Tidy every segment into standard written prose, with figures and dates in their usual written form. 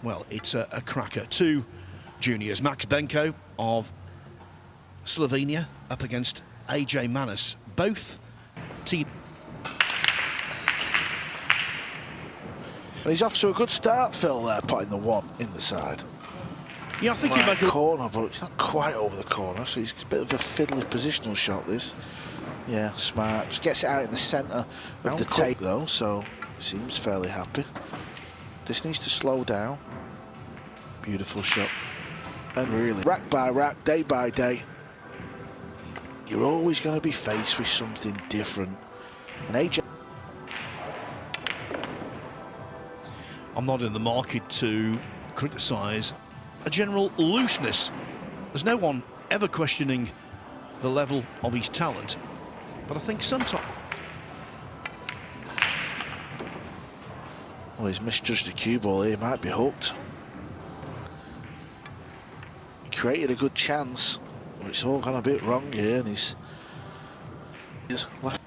well, it's a cracker. Two juniors, Max Benko of Slovenia up against AJ Manis, both team. And he's off to a good start, Phil, there, putting the one in the side. Yeah, I think he might go corner, but it's not quite over the corner, so it's a bit of a fiddly positional shot, this. Yeah, smart. Just gets it out in the centre of the tape, though, so seems fairly happy. This needs to slow down. Beautiful shot. And really, rack by rack, day by day, you're always going to be faced with something different. And AJ... I'm not in the market to criticise a general looseness. There's no one ever questioning the level of his talent, but I think sometimes... Well, he's misjudged the cue ball here, might be hooked. Created a good chance, but it's all gone a bit wrong here, and he's left.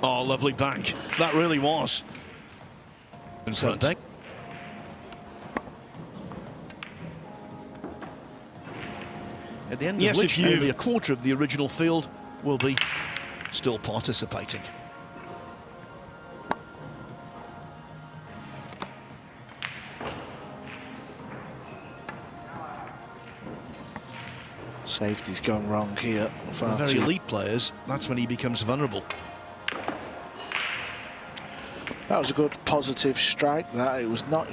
Oh, lovely back. That really was. In front. At the end of which, only a quarter of the original field will be still participating. Safety's gone wrong here. For very elite players, that's when he becomes vulnerable. That was a good positive strike, that. It was not...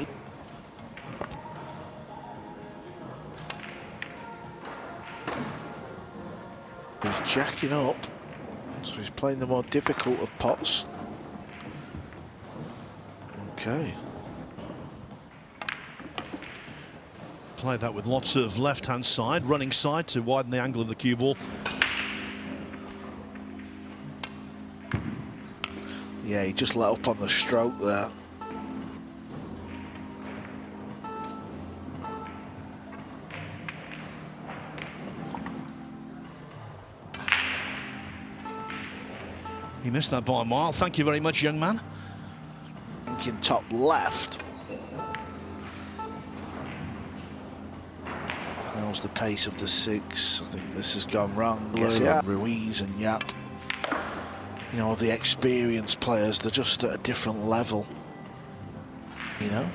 He's jacking up, so he's playing the more difficult of pots. Okay. Played that with lots of left-hand side, running side to widen the angle of the cue ball. Yeah, he just let up on the stroke there. He missed that by a mile. Thank you very much, young man. Thinking top left. How's the pace of the six? I think this has gone wrong. Yes, yeah. Ruiz and Yap. You know, the experienced players, they're just at a different level. You know?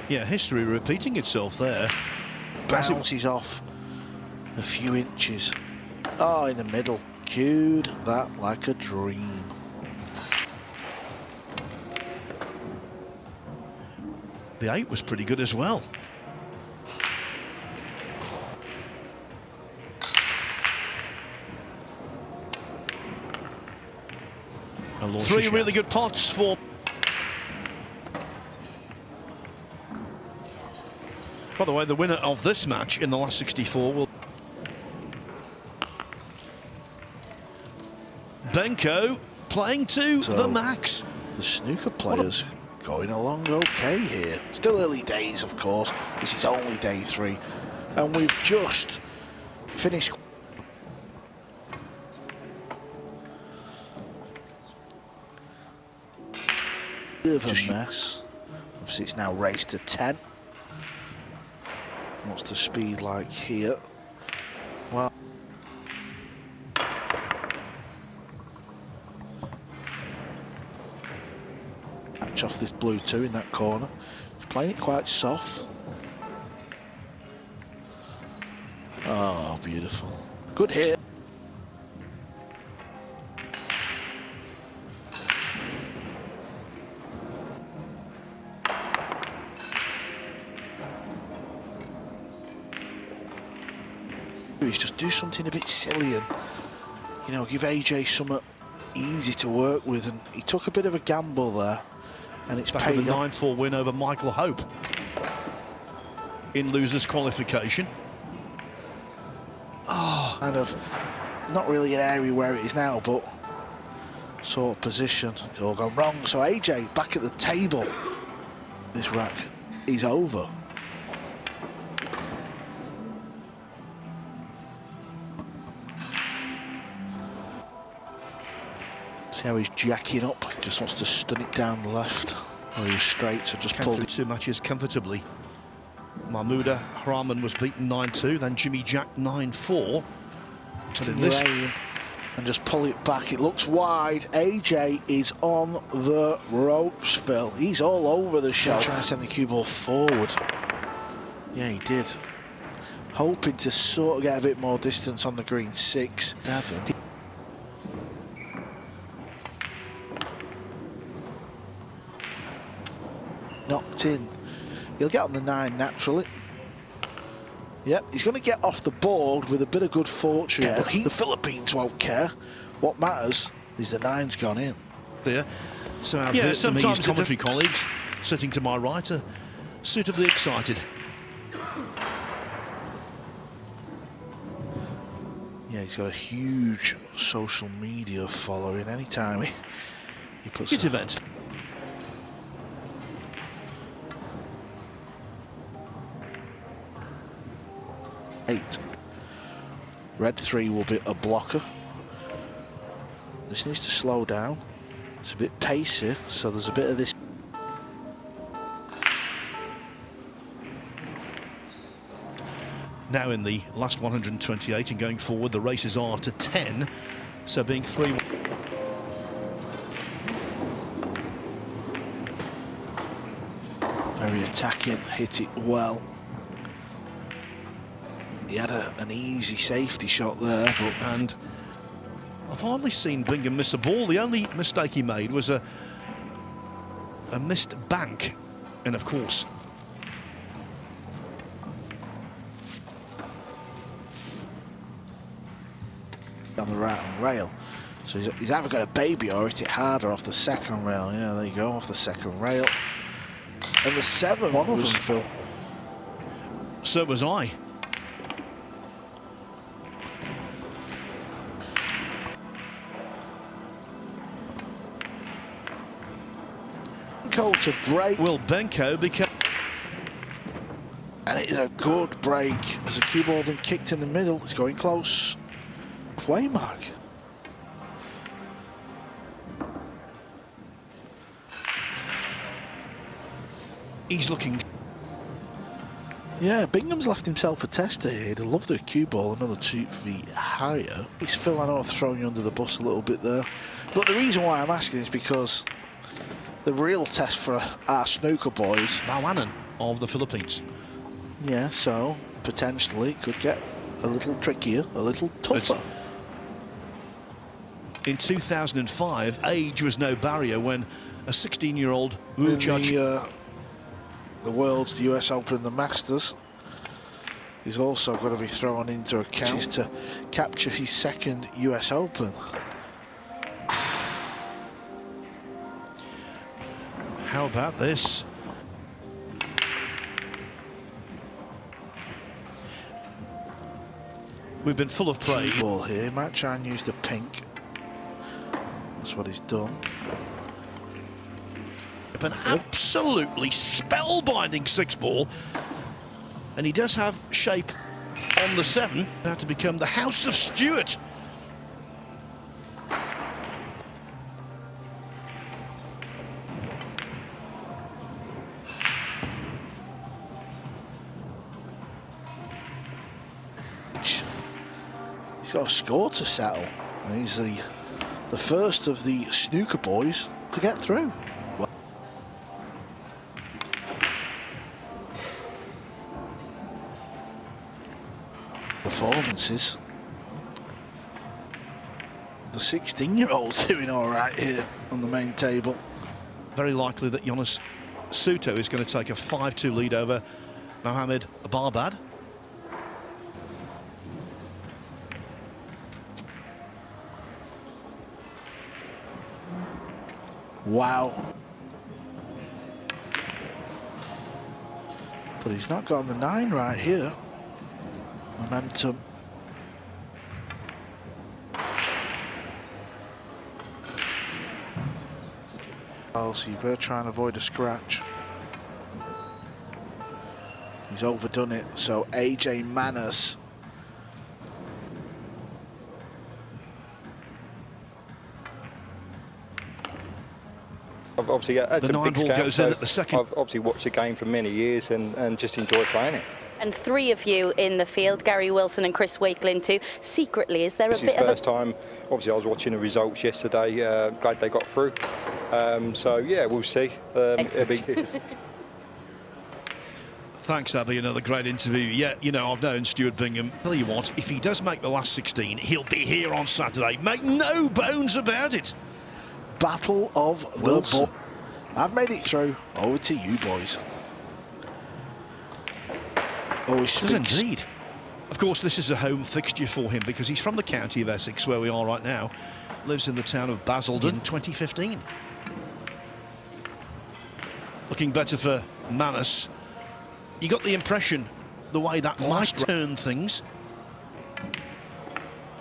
Yeah, history repeating itself there. Bounces off a few inches. Oh, in the middle. Cued that like a dream. The 8 was pretty good as well. Three really good pots for... By the way, the winner of this match in the last 64 will... Benko playing to the max. The snooker players going along okay here. Still early days, of course. This is only day 3. And we've just finished... Bit of a mess. Obviously, it's now raced to 10. What's the speed like here? Well, catch off this blue 2 in that corner. He's playing it quite soft. Oh, beautiful. Good hit. Is just do something a bit silly and, you know, give AJ something easy to work with, and he took a bit of a gamble there, and it's paid off. 9-4 win over Michael Hope in losers qualification. Oh, kind of not really an area where it is now, but sort of position. It's all gone wrong. So AJ back at the table. This rack is over. See how he's jacking up, just wants to stun it down the left. Or he was straight, so just pulled it. 2 matches comfortably. Mahmouda Rahman was beaten 9-2, then Jimmy Jack 9-4. But in this aim and just pull it back. It looks wide. AJ is on the ropes, Phil. He's all over the show. Trying to send the cue ball forward. Yeah, he did. Hoping to sort of get a bit more distance on the green. 6, 7. Knocked in. He'll get on the 9 naturally. Yep, he's going to get off the board with a bit of good fortune. Yeah, but the Philippines won't care. What matters is the 9's gone in. There. So our Vietnamese commentary colleagues sitting to my right are suitably excited. Yeah, he's got a huge social media following. Anytime he puts Good event. Red 3 will be a blocker. This needs to slow down. It's a bit pacey, so there's a bit of this. Now in the last 128 and going forward, the races are to 10, so being 3. Very attacking, hit it well. He had an easy safety shot there, but and I've hardly seen Bingham miss a ball. The only mistake he made was a missed bank, and of course on the right rail. So he's either got a baby or hit it harder off the second rail. Yeah, there you go, off the second rail. And the 7 was Phil. So was I. Benko to break. Will Benko become... And it is a good break. There's a cue ball been kicked in the middle. It's going close. Way mark. He's looking... Yeah, Bingham's left himself a tester here. He'd love to cue ball another 2 feet higher. He's Phil, I know I've thrown you under the bus a little bit there. But the reason why I'm asking is because the real test for our snooker boys... Mawanan of the Philippines. Yeah, so potentially it could get a little trickier, a little tougher. In 2005, age was no barrier when a 16-year-old Wu judge... The Worlds, the US Open, the Masters. He's also got to be thrown into account to capture his 2nd US Open. How about this? We've been full of praise. Ball here. He might try and use the pink. That's what he's done. An absolutely spellbinding 6-ball, and he does have shape on the 7. About to become the House of Stewart. He's got a score to settle, and he's the first of the snooker boys to get through. Performances. The 16-year-old's doing all right here on the main table. Very likely that Jonas Suto is going to take a 5-2 lead over Mohamed Barbad. Wow. But he's not got on the 9 right here. Momentum. Oh, so you better try and avoid a scratch. He's overdone it, so AJ Manas. I've obviously, that's The a big 9-ball scout, goes so in at the second. I've obviously watched the game for many years and just enjoy playing it. And 3 of you in the field, Gary Wilson and Chris Wakelin too. Secretly, is there a This bit is of first time. Obviously, I was watching the results yesterday. Glad they got through. So yeah, we'll see. It'll be Thanks, Abby. Another great interview. Yeah, you know, I've known Stuart Bingham. Tell you what, if he does make the last 16, he'll be here on Saturday. Make no bones about it. Battle of the ball. I've made it through. Over to you, boys. Always Yes, speaks. indeed. Of course, this is a home fixture for him because he's from the county of Essex, where we are right now. Lives in the town of Basildon, 2015. Looking better for Manus. You got the impression the way that might turn things.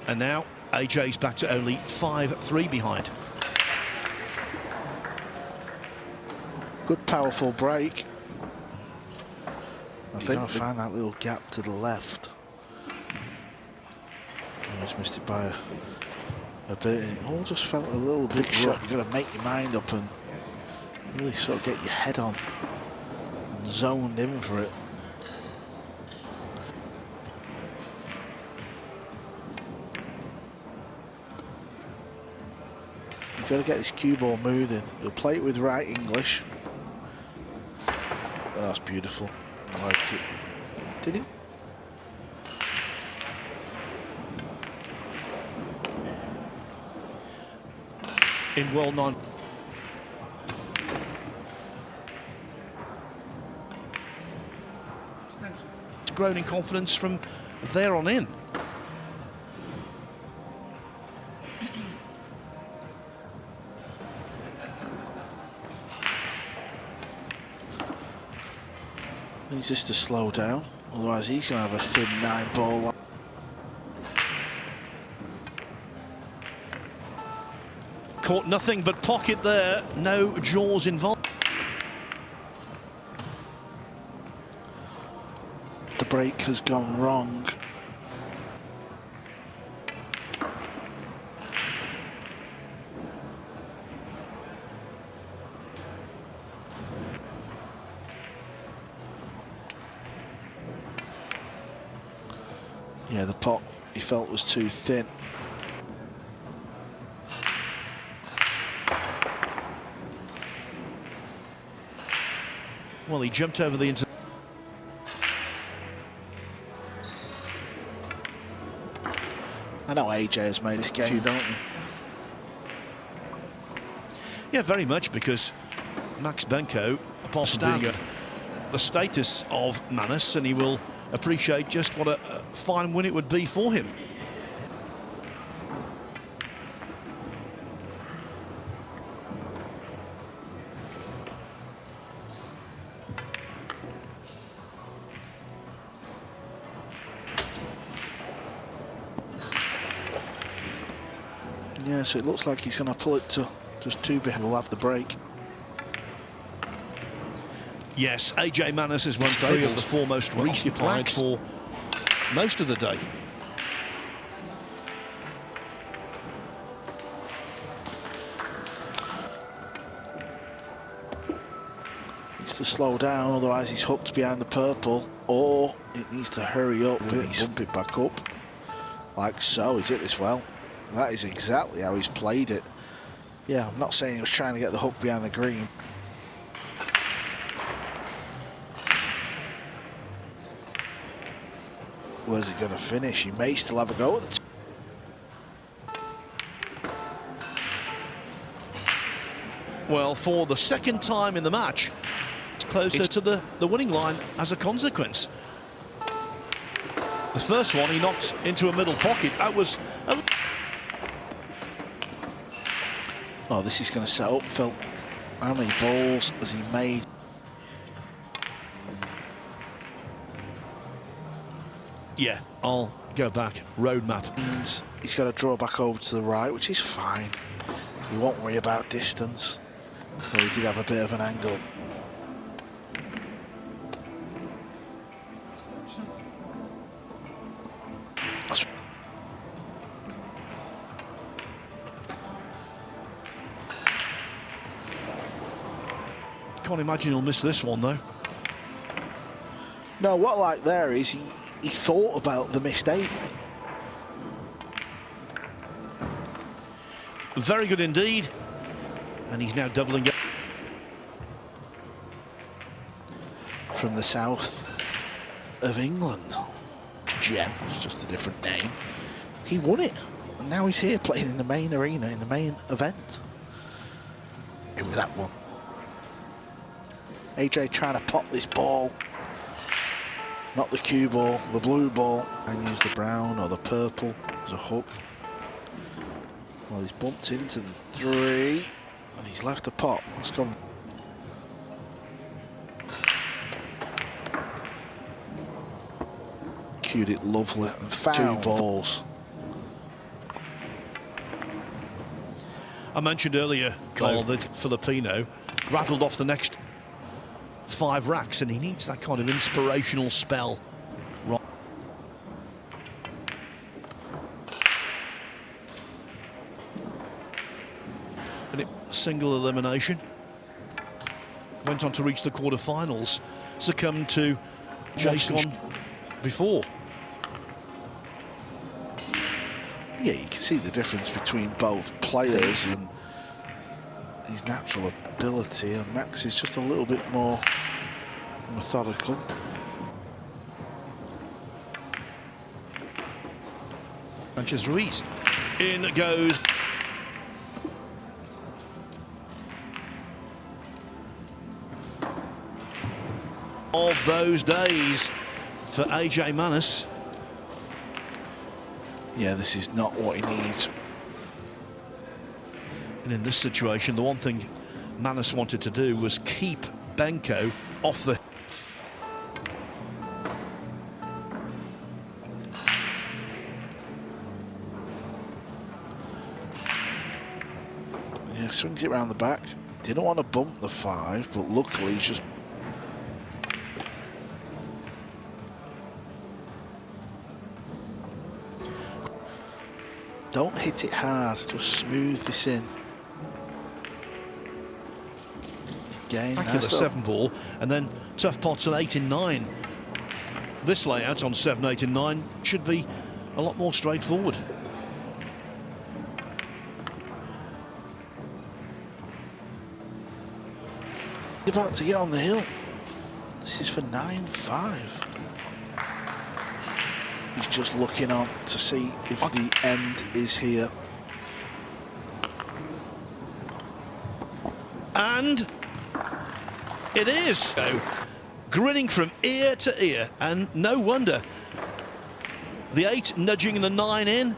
And now AJ's back to only 5-3 behind. Good, powerful break. I think I'll find that little gap to the left. Almost missed it by a bit. It all just felt a little bit shot. You've got to make your mind up and really sort of get your head on and zoned in for it. You've got to get this cue ball moving. You'll play it with right English. Oh, that's beautiful. I like it. Did he? In World 9. Grown in confidence from there on in. Needs just to slow down, otherwise he's going to have a thin 9-ball. Caught nothing but pocket there, no jaws involved. The break has gone wrong. Yeah, the pot he felt was too thin. Well, he jumped over the I know AJ has made this game, don't you? Yeah, very much, because Max Benko, apart from being at the status of Manus, and he will appreciate just what a fine win it would be for him. Yeah, so it looks like he's going to pull it to just 2 behind. We'll have the break. Yes, AJ Manus has won 3 of the 4 most recent racks for most of the day. Needs to slow down, otherwise he's hooked behind the purple, or it needs to hurry up and he's bump it back up. Like so, he's hit this well. That is exactly how he's played it. Yeah, I'm not saying he was trying to get the hook behind the green. Where's he going to finish? He may still have a go at the Well, for the second time in the match, it's closer to the winning line as a consequence. The first one he knocked into a middle pocket. That was Oh, this is going to set up Phil. How many balls has he made? Yeah, I'll go back. Roadmap. He's got to draw back over to the right, which is fine. He won't worry about distance. But he did have a bit of an angle. Can't imagine he'll miss this one, though. No, what I like there is he thought about the mistake. Very good indeed. And he's now doubling up. From the south of England. Gem, it's just a different name. He won it. And now he's here playing in the main arena, in the main event. Here with that one. AJ trying to pop this ball. Not the cue ball, the blue ball. And use the brown or the purple as a hook. Well, he's bumped into the 3. And he's left the pot. Let's go. Cued it lovely and found 2 balls. I mentioned earlier, Carl, that Filipino rattled off the next 5 racks, and he needs that kind of inspirational spell. Right. And it single elimination. Went on to reach the quarterfinals, succumbed to Jason before. Yeah, you can see the difference between both players and his natural ability, and Max is just a little bit more methodical. Sanchez Ruiz. In goes. Of those days for AJ Manis. Yeah, this is not what he needs. And in this situation, the one thing Manis wanted to do was keep Benko off the... Yeah, swings it around the back. Didn't want to bump the 5, but luckily he's just... Don't hit it hard, just smooth this in. Again, back at the 7 ball, and then tough pots on 8 and 9. This layout on 7, 8 and 9 should be a lot more straightforward. He's about to get on the hill. This is for 9-5. He's just looking on to see if the end is here. And it is. So, grinning from ear to ear, and no wonder. The 8 nudging the 9 in.